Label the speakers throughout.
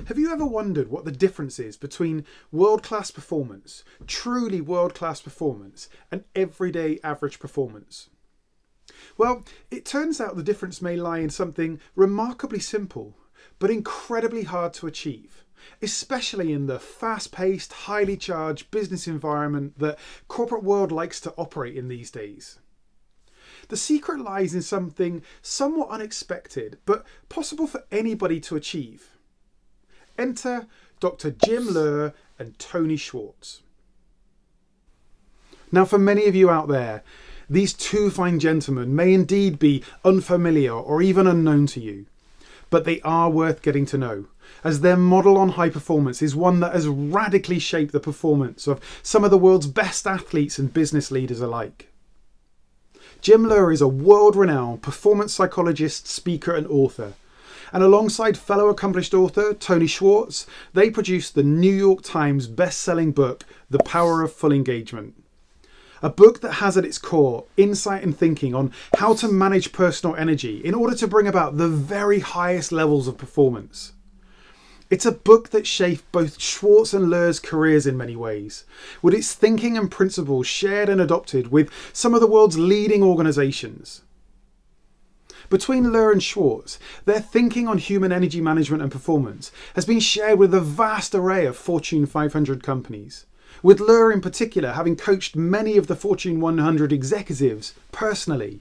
Speaker 1: Have you ever wondered what the difference is between world-class performance, truly world-class performance, and everyday average performance? Well, it turns out the difference may lie in something remarkably simple, but incredibly hard to achieve, especially in the fast-paced, highly charged business environment that corporate world likes to operate in these days. The secret lies in something somewhat unexpected, but possible for anybody to achieve. Enter Dr. Jim Loehr and Tony Schwartz. Now, for many of you out there, these two fine gentlemen may indeed be unfamiliar or even unknown to you, but they are worth getting to know, as their model on high performance is one that has radically shaped the performance of some of the world's best athletes and business leaders alike. Jim Loehr is a world-renowned performance psychologist, speaker and author. And alongside fellow accomplished author Tony Schwartz, they produced the New York Times best-selling book, The Power of Full Engagement. A book that has at its core insight and thinking on how to manage personal energy in order to bring about the very highest levels of performance. It's a book that shaped both Schwartz and Loehr's careers in many ways, with its thinking and principles shared and adopted with some of the world's leading organisations. Between Loehr and Schwartz, their thinking on human energy management and performance has been shared with a vast array of Fortune 500 companies, with Loehr in particular having coached many of the Fortune 100 executives personally.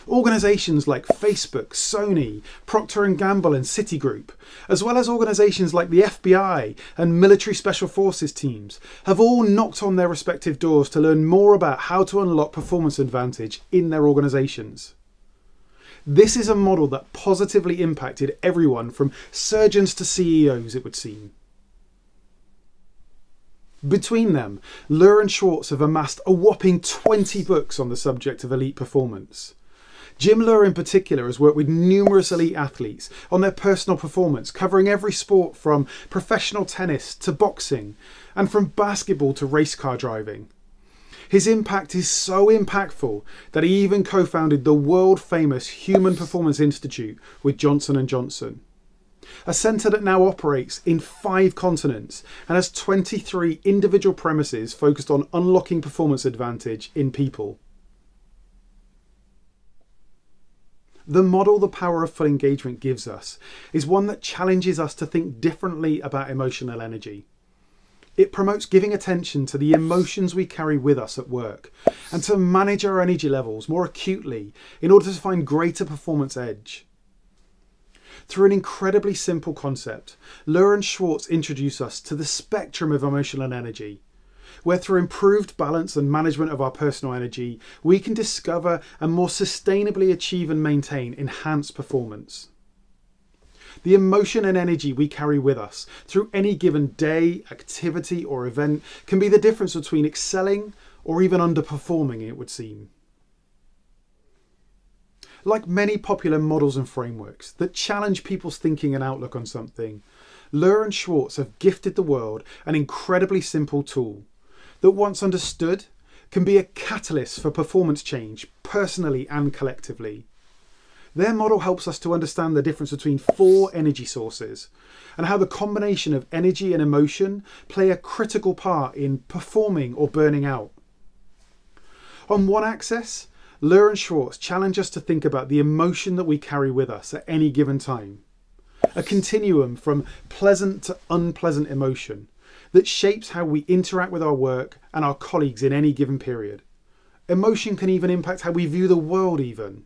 Speaker 1: Organisations like Facebook, Sony, Procter & Gamble and Citigroup, as well as organisations like the FBI and military special forces teams, have all knocked on their respective doors to learn more about how to unlock performance advantage in their organisations. This is a model that positively impacted everyone from surgeons to CEOs, it would seem. Between them, Loehr and Schwartz have amassed a whopping 20 books on the subject of elite performance. Jim Loehr in particular has worked with numerous elite athletes on their personal performance, covering every sport from professional tennis to boxing, and from basketball to race car driving. His impact is so impactful that he even co-founded the world-famous Human Performance Institute with Johnson & Johnson, a centre that now operates in 5 continents and has 23 individual premises focused on unlocking performance advantage in people. The model The Power of Full Engagement gives us is one that challenges us to think differently about emotional energy. It promotes giving attention to the emotions we carry with us at work and to manage our energy levels more acutely in order to find greater performance edge. Through an incredibly simple concept, Loehr and Schwartz introduce us to the spectrum of emotional energy, where through improved balance and management of our personal energy, we can discover and more sustainably achieve and maintain enhanced performance. The emotion and energy we carry with us through any given day, activity or event can be the difference between excelling or even underperforming, it would seem. Like many popular models and frameworks that challenge people's thinking and outlook on something, Loehr and Schwartz have gifted the world an incredibly simple tool that, once understood, can be a catalyst for performance change personally and collectively. Their model helps us to understand the difference between 4 energy sources and how the combination of energy and emotion play a critical part in performing or burning out. On one axis, Loehr and Schwartz challenge us to think about the emotion that we carry with us at any given time, a continuum from pleasant to unpleasant emotion that shapes how we interact with our work and our colleagues in any given period. Emotion can even impact how we view the world even.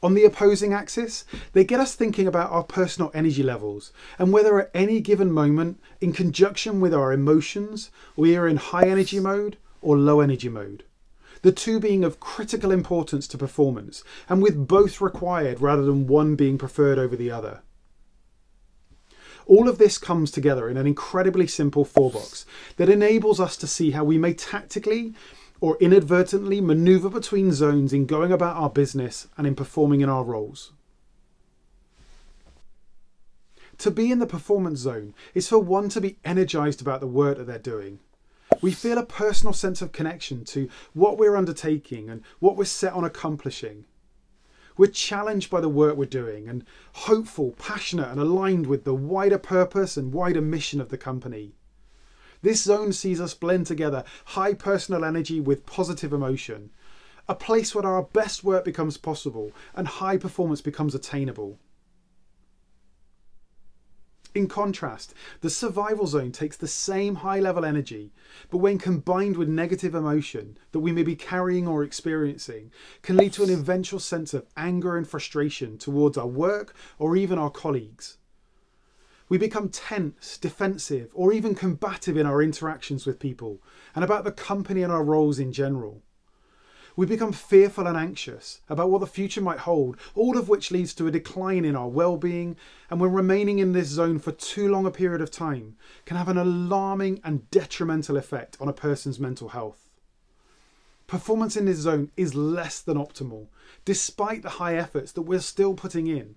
Speaker 1: On the opposing axis, they get us thinking about our personal energy levels and whether at any given moment, in conjunction with our emotions, we are in high energy mode or low energy mode, the two being of critical importance to performance and with both required rather than one being preferred over the other. All of this comes together in an incredibly simple 4-box that enables us to see how we may tactically or inadvertently maneuver between zones in going about our business and in performing in our roles. To be in the performance zone is for one to be energized about the work that they're doing. We feel a personal sense of connection to what we're undertaking and what we're set on accomplishing. We're challenged by the work we're doing and hopeful, passionate and aligned with the wider purpose and wider mission of the company. This zone sees us blend together high personal energy with positive emotion, a place where our best work becomes possible and high performance becomes attainable. In contrast, the survival zone takes the same high level energy, but when combined with negative emotion that we may be carrying or experiencing, can lead to an eventual sense of anger and frustration towards our work or even our colleagues. We become tense, defensive, or even combative in our interactions with people and about the company and our roles in general. We become fearful and anxious about what the future might hold, all of which leads to a decline in our well-being, and when remaining in this zone for too long a period of time can have an alarming and detrimental effect on a person's mental health. Performance in this zone is less than optimal, despite the high efforts that we're still putting in.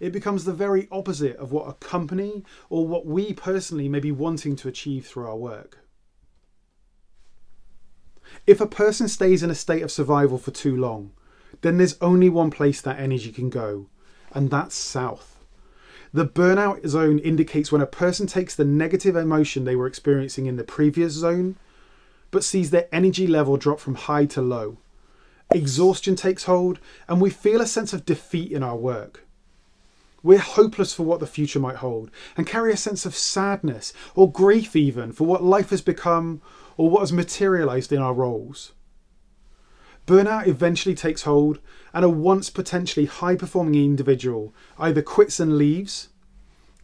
Speaker 1: It becomes the very opposite of what a company or what we personally may be wanting to achieve through our work. If a person stays in a state of survival for too long, then there's only one place that energy can go, and that's south. The burnout zone indicates when a person takes the negative emotion they were experiencing in the previous zone, but sees their energy level drop from high to low. Exhaustion takes hold, and we feel a sense of defeat in our work. We're hopeless for what the future might hold, and carry a sense of sadness or grief even for what life has become or what has materialised in our roles. Burnout eventually takes hold, and a once potentially high-performing individual either quits and leaves,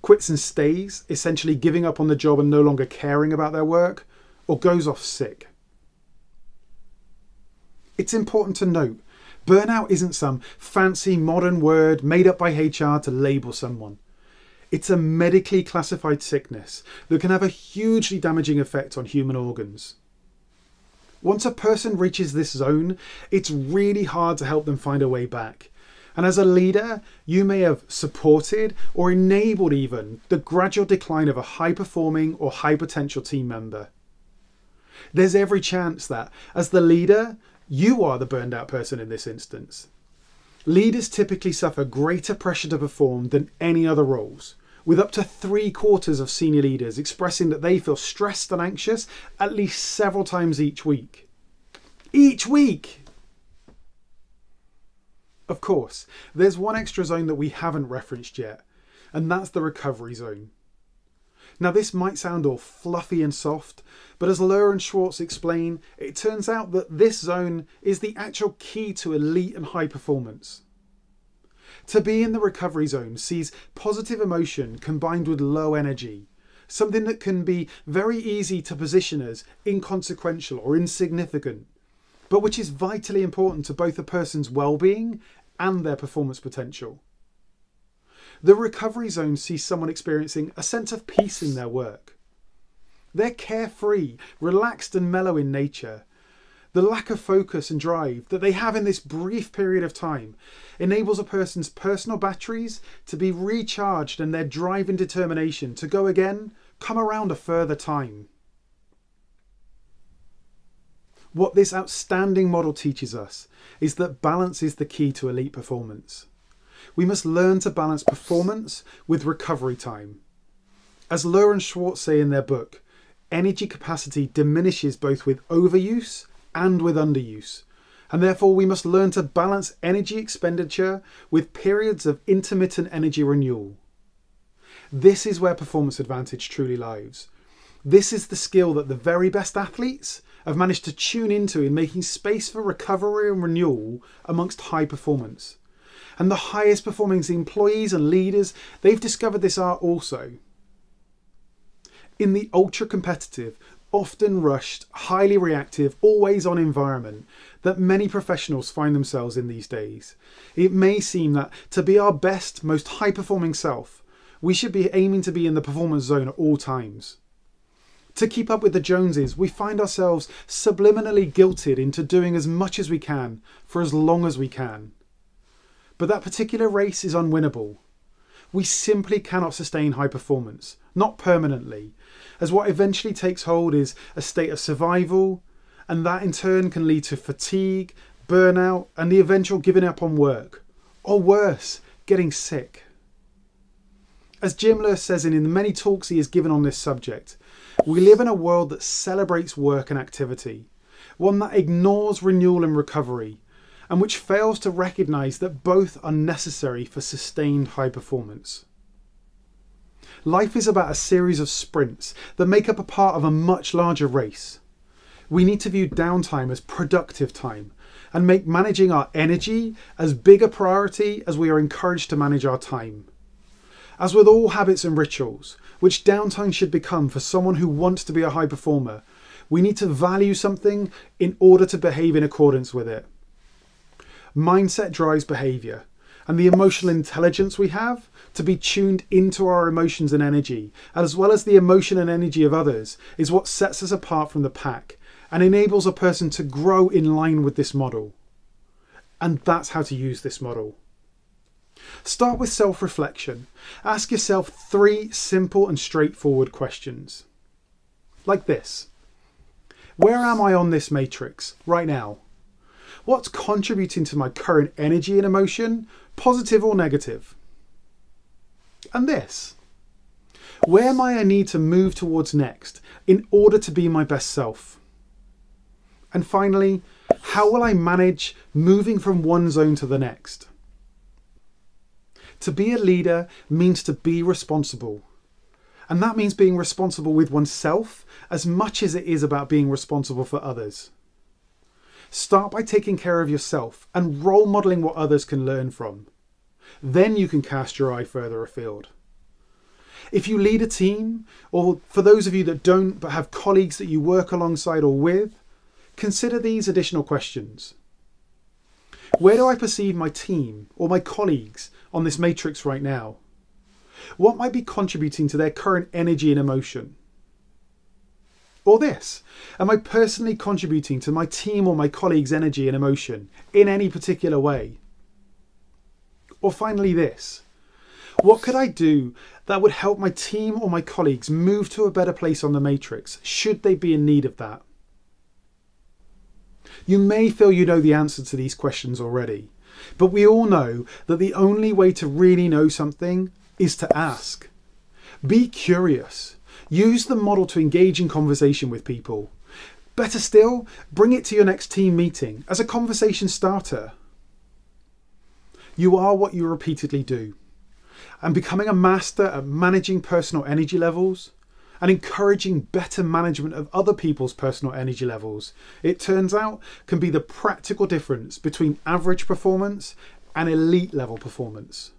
Speaker 1: quits and stays, essentially giving up on the job and no longer caring about their work, or goes off sick. It's important to note, burnout isn't some fancy modern word made up by HR to label someone. It's a medically classified sickness that can have a hugely damaging effect on human organs. Once a person reaches this zone, it's really hard to help them find a way back. And as a leader, you may have supported or enabled even the gradual decline of a high-performing or high-potential team member. There's every chance that, as the leader, you are the burned out person in this instance. Leaders typically suffer greater pressure to perform than any other roles, with up to 3/4 of senior leaders expressing that they feel stressed and anxious at least several times each week. Each week! Of course, there's one extra zone that we haven't referenced yet, and that's the recovery zone. Now this might sound all fluffy and soft, but as Loehr and Schwartz explain, it turns out that this zone is the actual key to elite and high performance. To be in the recovery zone sees positive emotion combined with low energy, something that can be very easy to position as inconsequential or insignificant, but which is vitally important to both a person's well-being and their performance potential. The recovery zone sees someone experiencing a sense of peace in their work. They're carefree, relaxed and mellow in nature. The lack of focus and drive that they have in this brief period of time enables a person's personal batteries to be recharged and their drive and determination to go again come around a further time. What this outstanding model teaches us is that balance is the key to elite performance. We must learn to balance performance with recovery time. As Loehr and Schwartz say in their book, energy capacity diminishes both with overuse and with underuse, and therefore we must learn to balance energy expenditure with periods of intermittent energy renewal. This is where performance advantage truly lies. This is the skill that the very best athletes have managed to tune into in making space for recovery and renewal amongst high performance. And the highest performing employees and leaders, they've discovered this art also. In the ultra competitive, often rushed, highly reactive, always on environment that many professionals find themselves in these days, it may seem that to be our best, most high performing self, we should be aiming to be in the performance zone at all times. To keep up with the Joneses, we find ourselves subliminally guilted into doing as much as we can for as long as we can. But that particular race is unwinnable. We simply cannot sustain high performance, not permanently, as what eventually takes hold is a state of survival, and that in turn can lead to fatigue, burnout, and the eventual giving up on work, or worse, getting sick. As Jim Loehr says in the many talks he has given on this subject, we live in a world that celebrates work and activity, one that ignores renewal and recovery, and which fails to recognise that both are necessary for sustained high performance. Life is about a series of sprints that make up a part of a much larger race. We need to view downtime as productive time and make managing our energy as big a priority as we are encouraged to manage our time. As with all habits and rituals, which downtime should become for someone who wants to be a high performer, we need to value something in order to behave in accordance with it. Mindset drives behaviour, and the emotional intelligence we have to be tuned into our emotions and energy, as well as the emotion and energy of others, is what sets us apart from the pack and enables a person to grow in line with this model. And that's how to use this model. Start with self-reflection. Ask yourself 3 simple and straightforward questions. Like this. Where am I on this matrix right now? What's contributing to my current energy and emotion, positive or negative? And this. Where might I need to move towards next in order to be my best self? And finally, how will I manage moving from one zone to the next? To be a leader means to be responsible. And that means being responsible with oneself as much as it is about being responsible for others. Start by taking care of yourself and role modelling what others can learn from. Then you can cast your eye further afield. If you lead a team, or for those of you that don't but have colleagues that you work alongside or with, consider these additional questions. Where do I perceive my team or my colleagues on this matrix right now? What might be contributing to their current energy and emotion? Or this, am I personally contributing to my team or my colleagues' energy and emotion in any particular way? Or finally this, what could I do that would help my team or my colleagues move to a better place on the matrix, should they be in need of that? You may feel you know the answer to these questions already, but we all know that the only way to really know something is to ask. Be curious. Use the model to engage in conversation with people. Better still, bring it to your next team meeting as a conversation starter. You are what you repeatedly do. And becoming a master at managing personal energy levels and encouraging better management of other people's personal energy levels, it turns out, can be the practical difference between average performance and elite level performance.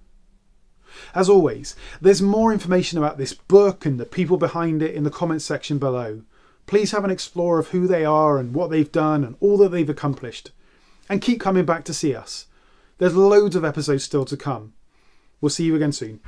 Speaker 1: As always, there's more information about this book and the people behind it in the comments section below. Please have an explore of who they are and what they've done and all that they've accomplished. And keep coming back to see us. There's loads of episodes still to come. We'll see you again soon.